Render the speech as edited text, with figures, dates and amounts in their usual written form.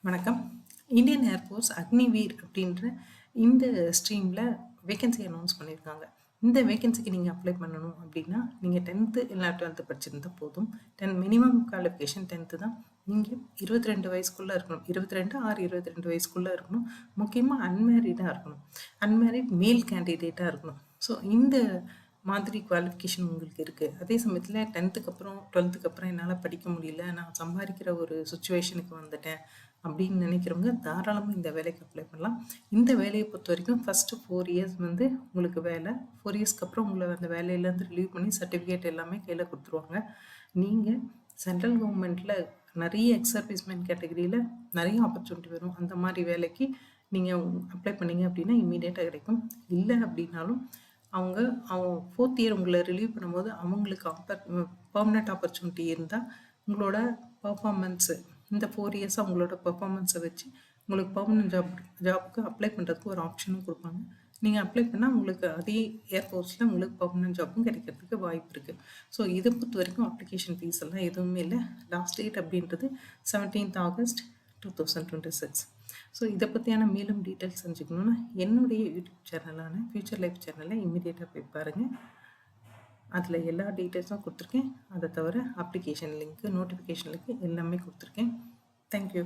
வணக்கம். Indian air force Agniveer அப்படின்ற இந்த ஸ்ட்ரீமில் வேகன்சி அனௌன்ஸ் பண்ணியிருக்காங்க. இந்த வேகன்சிக்கு நீங்கள் அப்ளை பண்ணணும் அப்படின்னா நீங்கள் 10th இல்லை 12th படிச்சிருந்தா போதும். மினிமம் குவாலிஃபிகேஷன் 10th தான். நீங்கள் 22 வயசுக்குள்ளே இருக்கணும். 22 ஆர் 22 வயசுக்குள்ளே இருக்கணும். முக்கியமாக அன்மேரிடாக இருக்கணும். அன்மேரிட் மேல் கேண்டிடேட்டாக இருக்கணும். ஸோ இந்த மாதிரி குவாலிஃபிகேஷன் உங்களுக்கு இருக்குது. அதே சமயத்தில் 10th அப்புறம் 12th அப்புறம் என்னால் படிக்க முடியல, நான் சம்பாதிக்கிற ஒரு சுச்சுவேஷனுக்கு வந்துட்டேன் அப்படின்னு நினைக்கிறவங்க தாராளமாக இந்த வேலைக்கு அப்ளை பண்ணலாம். இந்த வேலையை பொறுத்த வரைக்கும் ஃபஸ்ட்டு 4 இயர்ஸ் வந்து உங்களுக்கு வேலை. 4 இயர்ஸ்க்கு அப்புறம் உங்களை அந்த வேலையிலேருந்து ரிலீவ் பண்ணி சர்டிஃபிகேட் எல்லாமே கையில் கொடுத்துருவாங்க. நீங்கள் சென்ட்ரல் கவர்மெண்ட்டில் நிறைய எக்ஸ் சர்வீஸ்மேன் கேட்டகரியில் நிறைய ஆப்பர்ச்சுனிட்டி வரும். அந்த மாதிரி வேலைக்கு நீங்கள் அப்ளை பண்ணீங்க அப்படின்னா இம்மீடியட்டாக கிடைக்கும். இல்லை அப்படின்னாலும் அவங்க 4th இயர் உங்களை ரிலீவ் பண்ணும்போது அவங்களுக்கு பெர்மனெண்ட் ஆப்பர்ச்சுனிட்டி இருந்தால் உங்களோட பர்ஃபார்மன்ஸு இந்த 4 இயர்ஸாக உங்களோட பர்ஃபார்மன்ஸை வச்சு உங்களுக்கு பெர்மனெண்ட் ஜாப்புக்கு அப்ளை பண்ணுறதுக்கு ஒரு ஆப்ஷனும் கொடுப்பாங்க. நீங்கள் அப்ளை பண்ணால் உங்களுக்கு அதே ஏர்ஃபோர்ஸில் உங்களுக்கு பெர்மனெண்ட் ஜாப்பும் கிடைக்கிறதுக்கு வாய்ப்பு இருக்குது. ஸோ இதை பொறுத்த வரைக்கும் அப்ளிகேஷன் ஃபீஸ் எல்லாம் எதுவுமே இல்லை. லாஸ்ட் டேட் அப்படின்றது 17th August 2026. ஸோ இதை பற்றியான மேலும் டீட்டெயில்ஸ் தெரிஞ்சுக்கணுன்னா என்னுடைய யூடியூப் சேனலான ஃபியூச்சர் லைஃப் சேனலை இமீடியட்டாக போய் பாருங்கள். அதில் எல்லா டீட்டெயில்ஸும் கொடுத்துருக்கேன். அதை தவிர அப்ளிகேஷன் லிங்க்கு, நோட்டிஃபிகேஷன் லிங்க்கு எல்லாமே கொடுத்துருக்கேன். தேங்க்யூ.